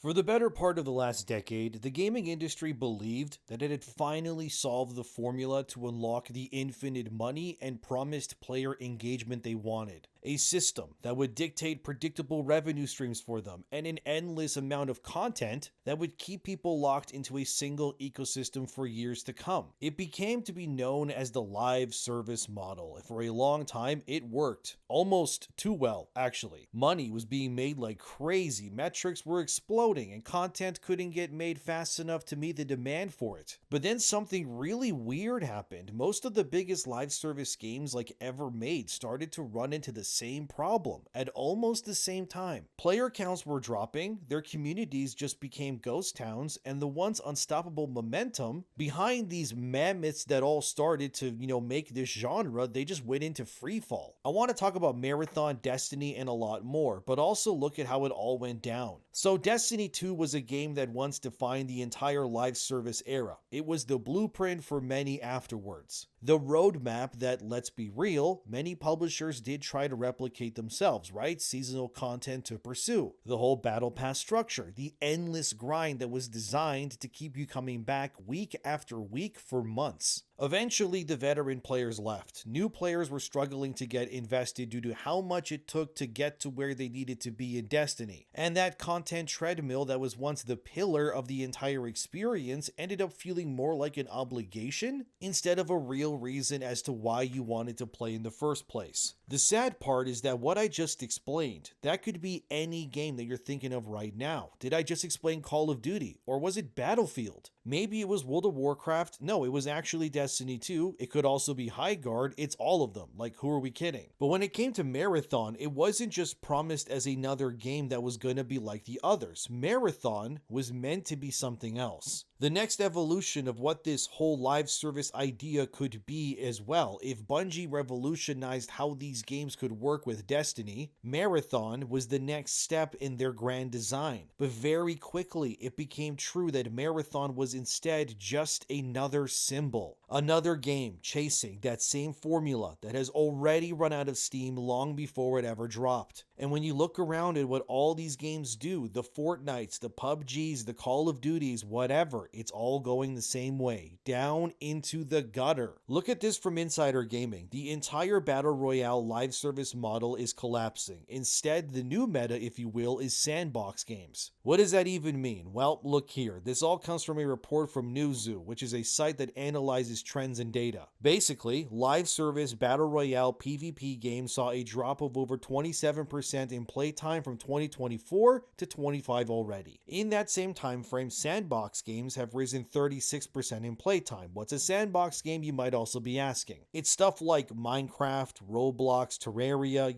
For the better part of the last decade, the gaming industry believed that it had finally solved the formula to unlock the infinite money and promised player engagement they wanted. A system that would dictate predictable revenue streams for them and an endless amount of content that would keep people locked into a single ecosystem for years to come. It became to be known as the live service model, and for a long time it worked. Almost too well, actually. Money was being made like crazy, metrics were exploding, and content couldn't get made fast enough to meet the demand for it. But then something really weird happened. Most of the biggest live service games ever made started to run into the same problem at almost the same time. Player counts were dropping, their communities just became ghost towns, and the once unstoppable momentum behind these mammoths that all started to, make this genre, they just went into free fall. I want to talk about Marathon, Destiny, and a lot more, but also look at how it all went down. So Destiny 2 was a game that once defined the entire live service era. It was the blueprint for many afterwards. The roadmap that, let's be real, many publishers did try to replicate themselves, right? Seasonal content to pursue, the whole battle pass structure, the endless grind that was designed to keep you coming back week after week for months. Eventually, the veteran players left. New players were struggling to get invested due to how much it took to get to where they needed to be in Destiny. And that content treadmill that was once the pillar of the entire experience ended up feeling more like an obligation instead of a real reason as to why you wanted to play in the first place. The sad part is that what I just explained, that could be any game that you're thinking of right now. Did I just explain Call of Duty? Or was it Battlefield? Maybe it was World of Warcraft? No, it was actually Destiny 2. It could also be Highguard. It's all of them. Who are we kidding? But when it came to Marathon, it wasn't just promised as another game that was gonna be like the others. Marathon was meant to be something else. The next evolution of what this whole live service idea could be as well. If Bungie revolutionized how these games could work with Destiny, Marathon was the next step in their grand design. But very quickly, it became true that Marathon was instead just another symbol. Another game chasing that same formula that has already run out of steam long before it ever dropped. And when you look around at what all these games do, the Fortnites, the PUBGs, the Call of Duties, whatever, it's all going the same way, down into the gutter. Look at this from Insider Gaming. The entire Battle Royale live service model is collapsing. Instead, the new meta, if you will, is sandbox games. What does that even mean? Well, look here. This all comes from a report from Newzoo, which is a site that analyzes trends and data. Basically, live service Battle Royale PvP games saw a drop of over 27% in playtime from 2024 to 25 already. In that same time frame, sandbox games have risen 36% in playtime. What's a sandbox game, you might also be asking? It's stuff like Minecraft, Roblox, Terraria,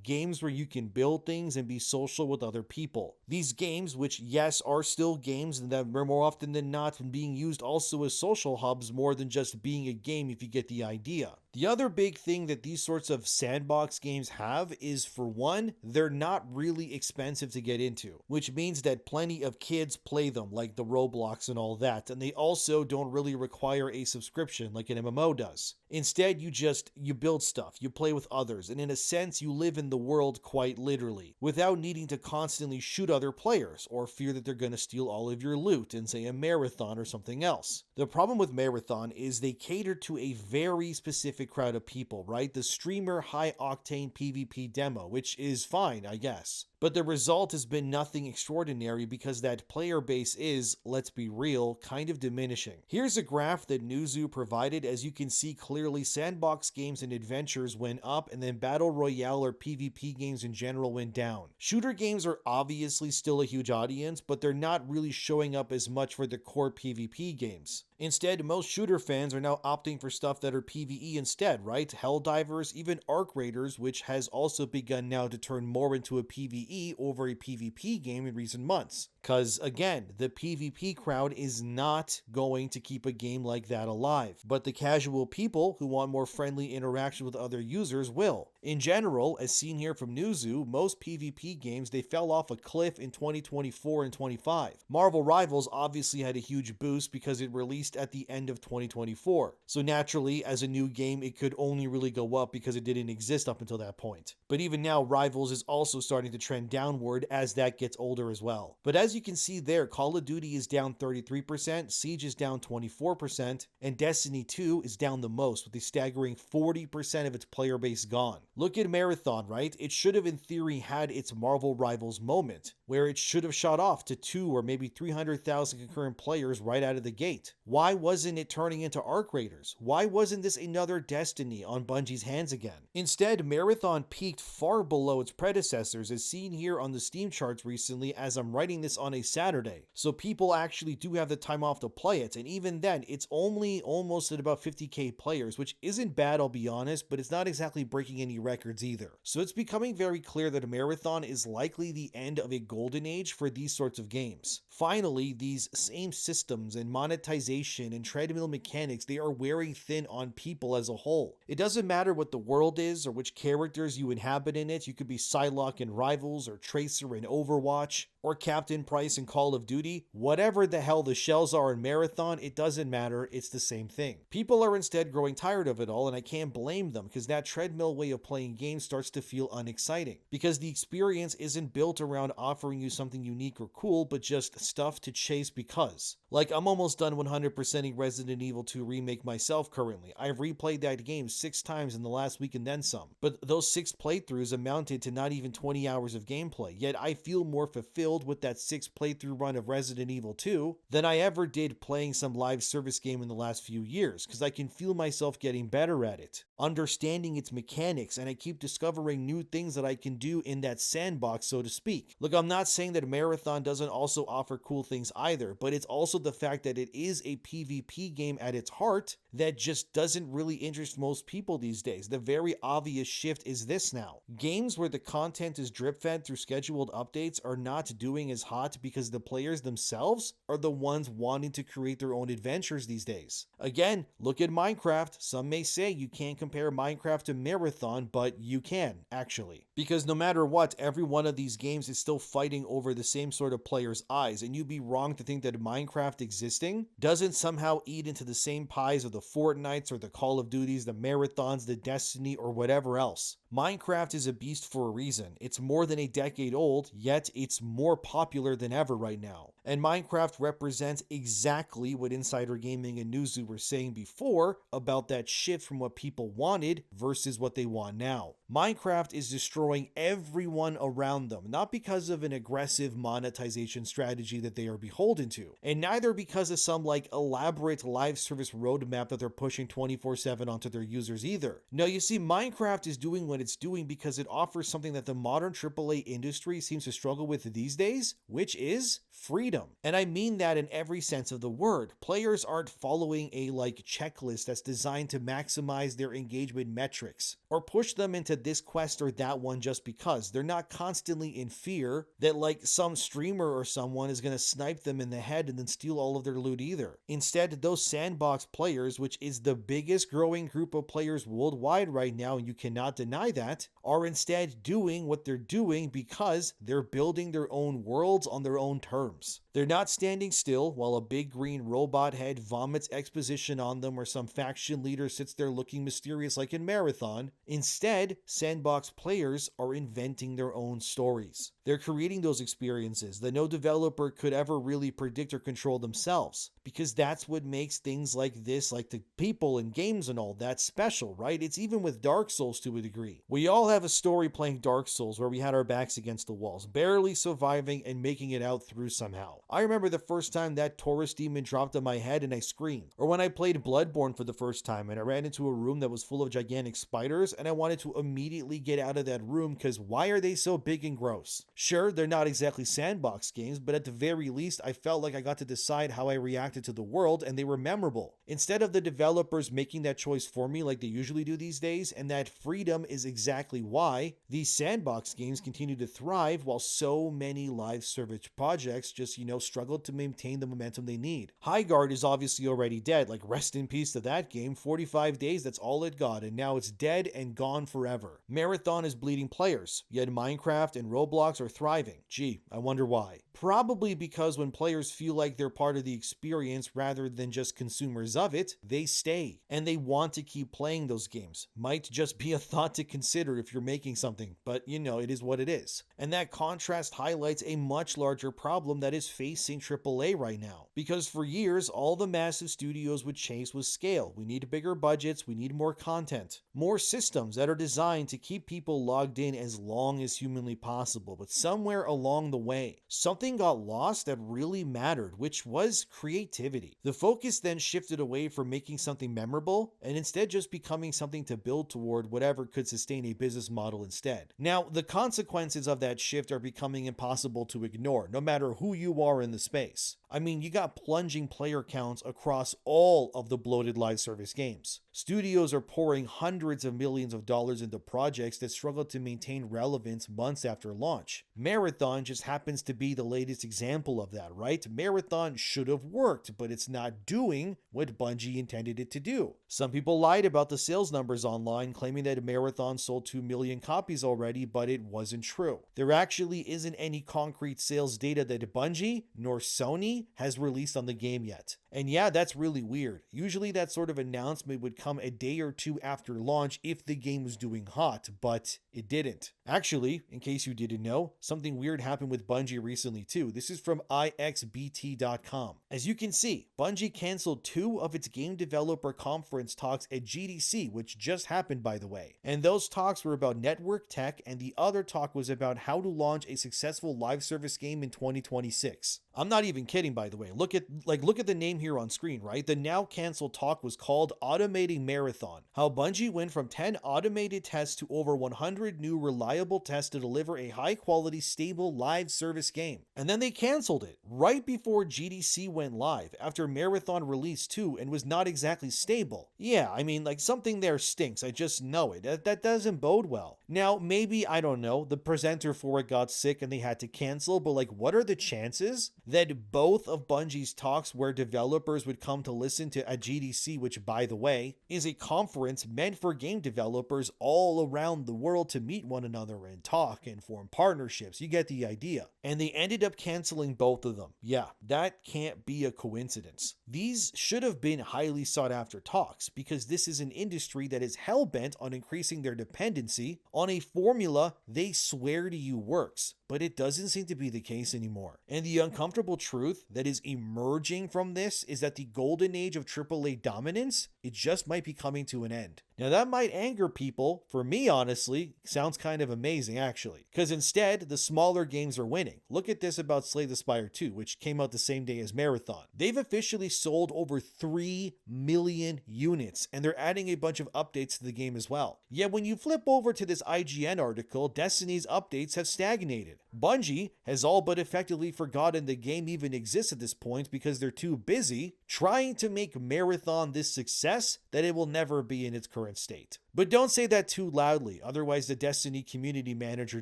games where you can build things and be social with other people. These games, which yes, are still games and that are more often than not being used also as social hubs more than just being a game, if you get the idea. The other big thing that these sorts of sandbox games have is, for one, they're not really expensive to get into, which means that plenty of kids play them, like the Roblox and all that, and they also don't really require a subscription like an MMO does. Instead, you build stuff, you play with others, and in a sense, you live in the world quite literally, without needing to constantly shoot other players, or fear that they're gonna steal all of your loot in, say, a marathon or something else. The problem with Marathon is they cater to a very specific crowd of people, right? The streamer high-octane PvP demo, which is fine, I guess. But the result has been nothing extraordinary because that player base is, let's be real, kind of diminishing. Here's a graph that Newzoo provided. As you can see clearly, sandbox games and adventures went up, and then Battle Royale or PvP games in general went down. Shooter games are obviously still a huge audience, but they're not really showing up as much for the core PvP games. Instead, most shooter fans are now opting for stuff that are PvE instead, right? Helldivers, even Arc Raiders, which has also begun now to turn more into a PvE over a PvP game in recent months. Because again, the PvP crowd is not going to keep a game like that alive, but the casual people who want more friendly interaction with other users will. In general, as seen here from Newzoo, most PvP games they fell off a cliff in 2024 and 25. Marvel Rivals obviously had a huge boost because it released at the end of 2024. So naturally, as a new game, it could only really go up because it didn't exist up until that point. But even now, Rivals is also starting to trend downward as that gets older as well. But as you can see there, Call of Duty is down 33%, Siege is down 24%, and Destiny 2 is down the most with a staggering 40% of its player base gone. Look at Marathon, right? It should have in theory had its Marvel Rivals moment, where it should have shot off to 2 or maybe 300,000 concurrent players right out of the gate. Why wasn't it turning into Arc Raiders? Why wasn't this another Destiny on Bungie's hands again? Instead, Marathon peaked far below its predecessors as seen here on the Steam charts recently as I'm writing this on a Saturday. So people actually do have the time off to play it, and even then, it's only almost at about 50k players, which isn't bad, I'll be honest, but it's not exactly breaking any records either. So it's becoming very clear that a Marathon is likely the end of a golden age for these sorts of games. Finally, these same systems and monetization and treadmill mechanics, they are wearing thin on people as a whole. It doesn't matter what the world is or which characters you inhabit in it. You could be Psylocke in Rivals or Tracer in Overwatch or Captain Price in Call of Duty. Whatever the hell the shells are in Marathon, it doesn't matter, it's the same thing. People are instead growing tired of it all, and I can't blame them because that treadmill way of playing games starts to feel unexciting because the experience isn't built around offering you something unique or cool, but just stuff to chase because. Like, I'm almost done 100%ing Resident Evil 2 Remake myself currently. I've replayed that game 6 times in the last week and then some, but those 6 playthroughs amounted to not even 20 hours of gameplay, yet I feel more fulfilled with that 6 playthrough run of Resident Evil 2 than I ever did playing some live service game in the last few years, because I can feel myself getting better at it, understanding its mechanics, and I keep discovering new things that I can do in that sandbox, so to speak. Look, I'm not saying that Marathon doesn't also offer cool things either, but it's also the fact that it is a PvP game at its heart that just doesn't really interest most people these days. The very obvious shift is this now. Games where the content is drip-fed through scheduled updates are not doing as hot because the players themselves are the ones wanting to create their own adventures these days. Again, look at Minecraft. Some may say you can't compare Minecraft to Marathon, but you can, actually. Because no matter what, every one of these games is still fighting over the same sort of players' eyes, and you'd be wrong to think that Minecraft existing doesn't somehow eat into the same pies of the Fortnites or the Call of Duties, the Marathons, the Destiny, or whatever else. Minecraft is a beast for a reason. It's more than a decade old, yet it's more popular than ever right now. And Minecraft represents exactly what Insider Gaming and Newzoo were saying before about that shift from what people wanted versus what they want now. Minecraft is destroying everyone around them, not because of an aggressive monetization strategy that they are beholden to, and neither because of some elaborate live service roadmap that they're pushing 24/7 onto their users either. No, you see, Minecraft is doing what it's doing because it offers something that the modern AAA industry seems to struggle with these days, which is freedom. And I mean that in every sense of the word. Players aren't following a checklist that's designed to maximize their engagement metrics or push them into this quest or that one just because. They're not constantly in fear that some streamer or someone is going to snipe them in the head and then steal all of their loot either. Instead, those sandbox players, which is the biggest growing group of players worldwide right now, and you cannot deny that, are instead doing what they're doing because they're building their own worlds on their own terms. They're not standing still while a big green robot head vomits exposition on them or some faction leader sits there looking mysterious like in Marathon. Instead, sandbox players are inventing their own stories. They're creating those experiences that no developer could ever really predict or control themselves, because that's what makes things like this, like the people and games and all that, special, right? It's even with Dark Souls to a degree. We all have a story playing Dark Souls where we had our backs against the walls, barely surviving and making it out through somehow. I remember the first time that Taurus demon dropped on my head and I screamed. Or when I played Bloodborne for the first time and I ran into a room that was full of gigantic spiders and I wanted to immediately get out of that room because why are they so big and gross? Sure, they're not exactly sandbox games, but at the very least, I felt like I got to decide how I reacted to the world and they were memorable. Instead of the developers making that choice for me like they usually do these days, and that freedom is exactly why these sandbox games continue to thrive while so many live service projects just, struggle to maintain the momentum they need. Highguard is obviously already dead, rest in peace to that game. 45 days, that's all it got, and now it's dead and gone forever. However, Marathon is bleeding players, yet Minecraft and Roblox are thriving. Gee, I wonder why. Probably because when players feel like they're part of the experience rather than just consumers of it, they stay. And they want to keep playing those games. Might just be a thought to consider if you're making something, but it is what it is. And that contrast highlights a much larger problem that is facing AAA right now. Because for years, all the massive studios would chase was scale. We need bigger budgets, we need more content, more systems that are designed to keep people logged in as long as humanly possible. But somewhere along the way, something got lost that really mattered, which was creativity. The focus then shifted away from making something memorable and instead just becoming something to build toward whatever could sustain a business model instead. Now, the consequences of that shift are becoming impossible to ignore, no matter who you are in the space. I mean, you got plunging player counts across all of the bloated live service games. Studios are pouring hundreds of millions of dollars into projects that struggle to maintain relevance months after launch. Marathon just happens to be the latest example of that, right? Marathon should have worked, but it's not doing what Bungie intended it to do. Some people lied about the sales numbers online, claiming that Marathon sold 2 million copies already, but it wasn't true. There actually isn't any concrete sales data that Bungie nor Sony has released on the game yet. And yeah, that's really weird. Usually that sort of announcement would come a day or two after launch if the game was doing hot, but it didn't. Actually, in case you didn't know, something weird happened with Bungie recently too. This is from ixbt.com. As you can see, Bungie canceled 2 of its game developer conference talks at GDC, which just happened by the way. And those talks were about network tech, and the other talk was about how to launch a successful live service game in 2026. I'm not even kidding, by the way. Look at the name here on screen, right? The now canceled talk was called Automating Marathon. How Bungie went from 10 automated tests to over 100 new reliable tests to deliver a high quality, stable live service game. And then they canceled it right before GDC went live after Marathon released 2 and was not exactly stable. Yeah, I mean, something there stinks. I just know it. That doesn't bode well. Now, maybe, I don't know, the presenter for it got sick and they had to cancel, but what are the chances that both of Bungie's talks where developers would come to listen to at GDC, which by the way, is a conference meant for game developers all around the world to meet one another and talk and form partnerships. You get the idea. And they ended up canceling both of them. Yeah, that can't be a coincidence. These should have been highly sought after talks because this is an industry that is hell-bent on increasing their dependency on a formula they swear to you works. But it doesn't seem to be the case anymore. And the uncomfortable truth that is emerging from this is that the golden age of AAA dominance, it just might be coming to an end. Now that might anger people. For me, honestly, sounds kind of amazing actually. Because instead, the smaller games are winning. Look at this about Slay the Spire 2, which came out the same day as Marathon. They've officially sold over 3 million units, and they're adding a bunch of updates to the game as well. Yet when you flip over to this IGN article, Destiny's updates have stagnated. Bungie has all but effectively forgotten the game even exists at this point because they're too busy trying to make Marathon this success that it will never be in its current state. But don't say that too loudly, otherwise the Destiny community manager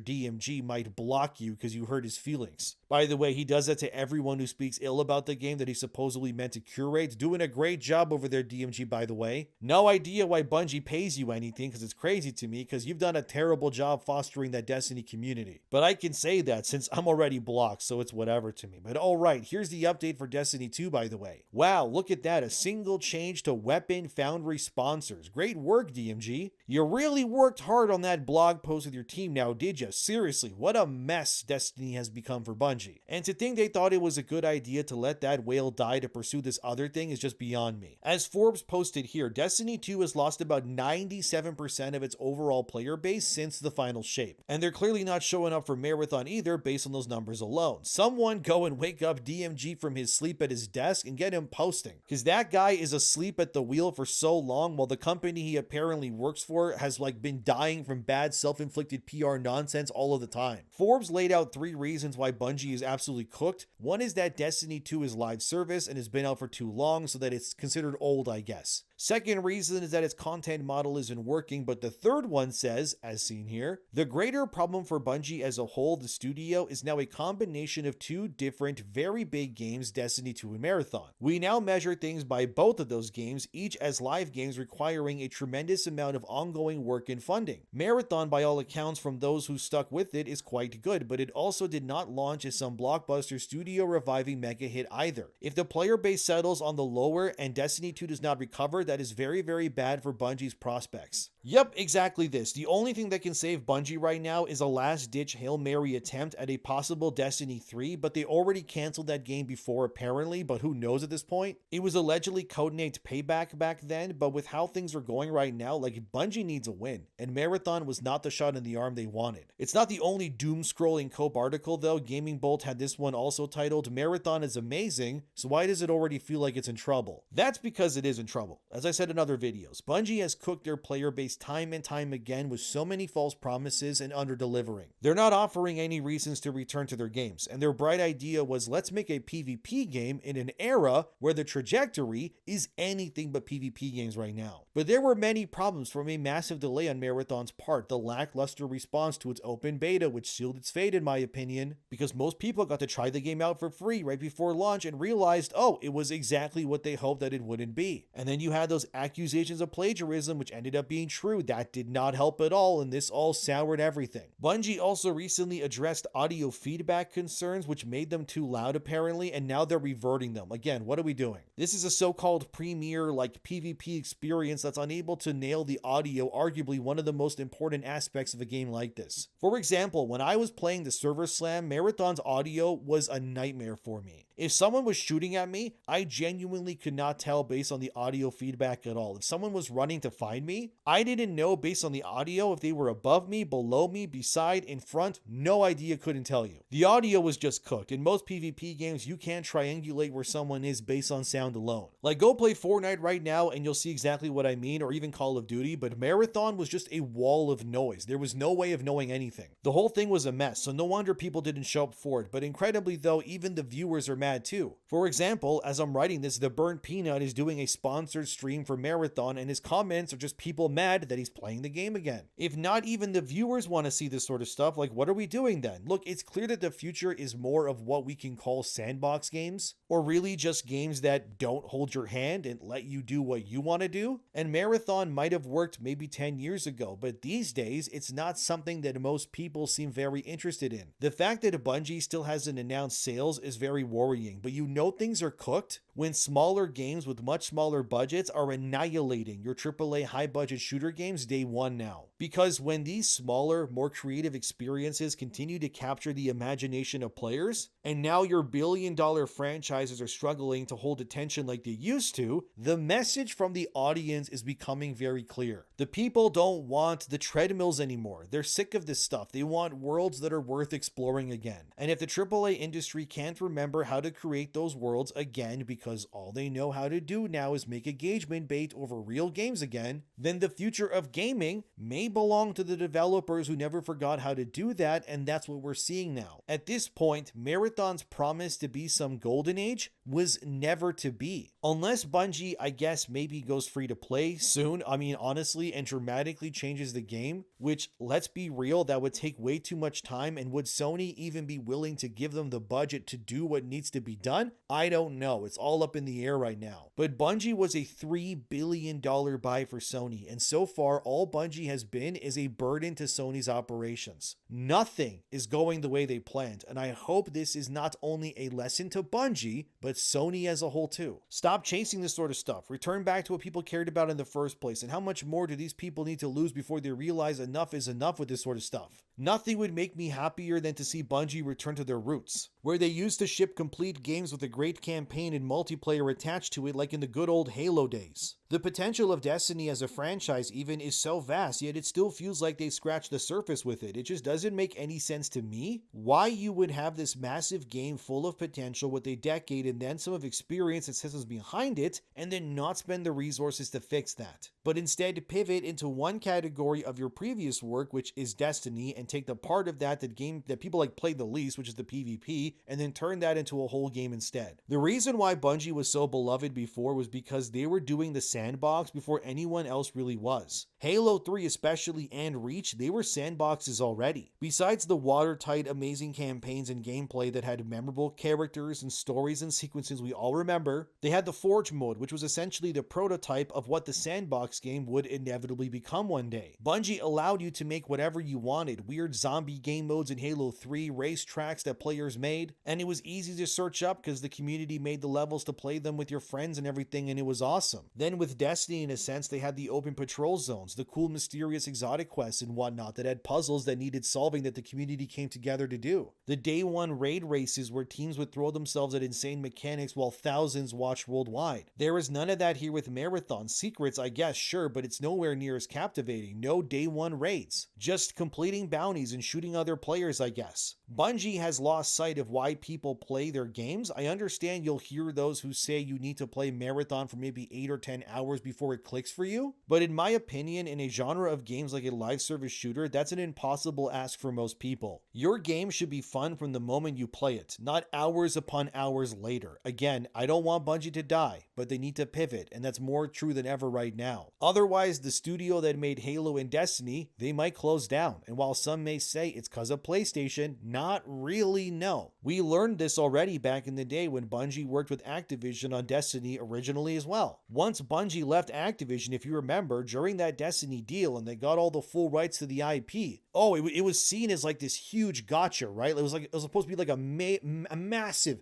DMG might block you because you hurt his feelings. By the way, he does that to everyone who speaks ill about the game that he supposedly meant to curate. Doing a great job over there, DMG, by the way. No idea why Bungie pays you anything, because it's crazy to me, because you've done a terrible job fostering that Destiny community. But I can say that since I'm already blocked, so it's whatever to me. But alright, here's the update for Destiny 2, by the way. Wow, look at that, a single change to Weapon Foundry sponsors. Great work, DMG. You really worked hard on that blog post with your team now, did you? Seriously, what a mess Destiny has become for Bungie. And to think they thought it was a good idea to let that whale die to pursue this other thing is just beyond me. As Forbes posted here, Destiny 2 has lost about 97% of its overall player base since the final shape. And they're clearly not showing up for Marathon either based on those numbers alone. Someone go and wake up DMG from his sleep at his desk and get him posting. Because that guy is asleep at the wheel for so long while the company he apparently works for has been dying from bad self-inflicted PR nonsense all of the time. Forbes laid out 3 reasons why Bungie is absolutely cooked. One is that Destiny 2 is live service and has been out for too long, so that it's considered old, I guess. Second reason is that its content model isn't working, but the third one says, as seen here, the greater problem for Bungie as a whole, the studio, is now a combination of 2 different, very big games, Destiny 2 and Marathon. We now measure things by both of those games, each as live games requiring a tremendous amount of of ongoing work and funding. Marathon, by all accounts from those who stuck with it, is quite good, but it also did not launch as some blockbuster studio reviving mega hit either. If the player base settles on the lower and Destiny 2 does not recover, that is very, very bad for Bungie's prospects. Yep, exactly this. The only thing that can save Bungie right now is a last-ditch Hail Mary attempt at a possible Destiny 3, but they already canceled that game before apparently, but who knows at this point? It was allegedly codenamed Payback back then, but with how things are going right now, like Bungie needs a win, and Marathon was not the shot in the arm they wanted. It's not the only doom-scrolling Cope article though. Gaming Bolt had this one also titled, "Marathon is amazing, so why does it already feel like it's in trouble?" That's because it is in trouble. As I said in other videos, Bungie has cooked their player base time and time again with so many false promises and under-delivering. They're not offering any reasons to return to their games, and their bright idea was, let's make a PvP game in an era where the trajectory is anything but PvP games right now. But there were many problems from a massive delay on Marathon's part, the lackluster response to its open beta, which sealed its fate in my opinion, because most people got to try the game out for free right before launch and realized, oh, it was exactly what they hoped that it wouldn't be. And then you had those accusations of plagiarism, which ended up being true. That did not help at all, and this all soured everything. Bungie also recently addressed audio feedback concerns, which made them too loud apparently, and now they're reverting them. Again, what are we doing? This is a so-called premier PvP experience that's unable to nail the audio, arguably one of the most important aspects of a game like this. For example, when I was playing the Server Slam, Marathon's audio was a nightmare for me. If someone was shooting at me, I genuinely could not tell based on the audio feedback at all. If someone was running to find me, I didn't know based on the audio if they were above me, below me, beside, in front, no idea, couldn't tell you. The audio was just cooked. In most PvP games, you can't triangulate where someone is based on sound alone. Like, go play Fortnite right now and you'll see exactly what I mean, or even Call of Duty, but Marathon was just a wall of noise. There was no way of knowing anything. The whole thing was a mess, so no wonder people didn't show up for it, but incredibly though, even the viewers are mad too. For example, as I'm writing this, the Burnt Peanut is doing a sponsored stream for Marathon, and his comments are just people mad that he's playing the game again. If not even the viewers want to see this sort of stuff, like what are we doing then? Look, it's clear that the future is more of what we can call sandbox games, or really just games that don't hold your hand and let you do what you want to do. And Marathon might have worked maybe 10 years ago, but these days it's not something that most people seem very interested in. The fact that Bungie still hasn't announced sales is very worrying, but you know things are cooked when smaller games with much smaller budgets are annihilating your AAA high-budget shooter games day one now. Because when these smaller, more creative experiences continue to capture the imagination of players, and now your billion-dollar franchises are struggling to hold attention like they used to, the message from the audience is becoming very clear. The people don't want the treadmills anymore. They're sick of this stuff. They want worlds that are worth exploring again. And if the AAA industry can't remember how to create those worlds again because all they know how to do now is make engagement bait over real games again, then the future of gaming may belong to the developers who never forgot how to do that, and that's what we're seeing now. At this point, Marathon's promise to be some golden age was never to be. Unless Bungie, I guess, maybe goes free to play soon, I mean honestly, and dramatically changes the game, which, let's be real, that would take way too much time, and would Sony even be willing to give them the budget to do what needs to be done? I don't know, it's all up in the air right now. But Bungie was a $3 billion buy for Sony, and so far all Bungie has been is a burden to Sony's operations. Nothing is going the way they planned, and I hope this is not only a lesson to Bungie, but Sony as a whole too. Stop chasing this sort of stuff. Return back to what people cared about in the first place, and how much more do these people need to lose before they realize enough is enough with this sort of stuff? Nothing would make me happier than to see Bungie return to their roots, where they used to ship complete games with a great campaign and multiplayer attached to it like in the good old Halo days. The potential of Destiny as a franchise even is so vast, yet it still feels like they scratched the surface with it. It just doesn't make any sense to me why you would have this massive game full of potential with a decade and then some of experience and systems behind it, and then not spend the resources to fix that, but instead pivot into one category of your previous work, which is Destiny, and take the part of that game that people like played the least, which is the PvP, and then turn that into a whole game instead. The reason why Bungie was so beloved before was because they were doing the sandbox before anyone else really was. Halo 3 especially and Reach, they were sandboxes already. Besides the watertight amazing campaigns and gameplay that had memorable characters and stories and sequences we all remember, they had the Forge mode, which was essentially the prototype of what the sandbox game would inevitably become one day. Bungie allowed you to make whatever you wanted, weird zombie game modes in Halo 3, racetracks that players made, and it was easy to search up because the community made the levels to play them with your friends and everything, and it was awesome. Then with Destiny, in a sense, they had the open patrol zones, the cool mysterious exotic quests and whatnot that had puzzles that needed solving that the community came together to do. The day one raid races where teams would throw themselves at insane mechanics while thousands watched worldwide. There is none of that here with Marathon. Secrets, I guess, sure, but it's nowhere near as captivating. No day one raids. Just completing bounties and shooting other players, I guess. Bungie has lost sight of why people play their games. I understand you'll hear those who say you need to play Marathon for maybe 8 or 10 hours before it clicks for you, but in my opinion, in a genre of games like a live service shooter, that's an impossible ask for most people. Your game should be fun from the moment you play it, not hours upon hours later. Again, I don't want Bungie to die, but they need to pivot, and that's more true than ever right now. Otherwise, the studio that made Halo and Destiny, they might close down, and while some may say it's cause of PlayStation, not really, no. We learned this already back in the day when Bungie worked with Activision on Destiny originally as well. Once Bungie left Activision, if you remember, during that Destiny deal and they got all the full rights to the IP, it was seen as like this huge gotcha, right? It was supposed to be like a massive,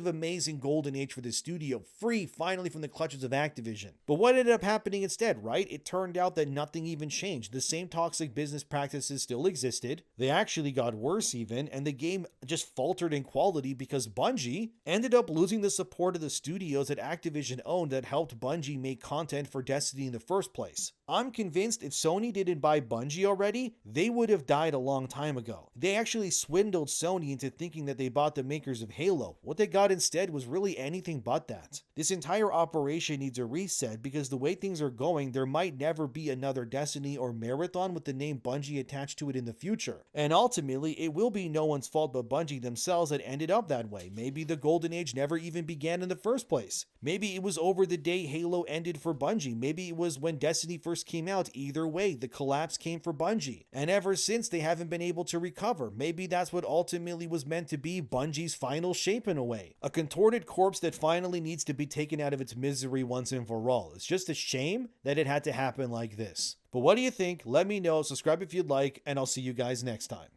amazing golden age for the studio, free finally from the clutches of Activision. But what ended up happening instead, right? It turned out that nothing even changed. The same toxic business practices still existed. They actually got worse even, and the game just faltered in quality because Bungie ended up losing the support of the studios that Activision owned that helped Bungie make content for Destiny in the first place. I'm convinced if Sony didn't buy Bungie already, they would have died a long time ago. They actually swindled Sony into thinking that they bought the makers of Halo. What they got instead was really anything but that. This entire operation needs a reset because the way things are going, there might never be another Destiny or Marathon with the name Bungie attached to it in the future. And ultimately, it will be no one's fault but Bungie themselves that ended up that way. Maybe the golden age never even began in the first place. Maybe it was over the day Halo ended for Bungie. Maybe it was when Destiny first came out. Either way, the collapse came for Bungie. And ever since, they haven't been able to recover. Maybe that's what ultimately was meant to be Bungie's final shape in a way. A contorted corpse that finally needs to be taken out of its misery once and for all. It's just a shame that it had to happen like this. But what do you think? Let me know. Subscribe if you'd like, and I'll see you guys next time.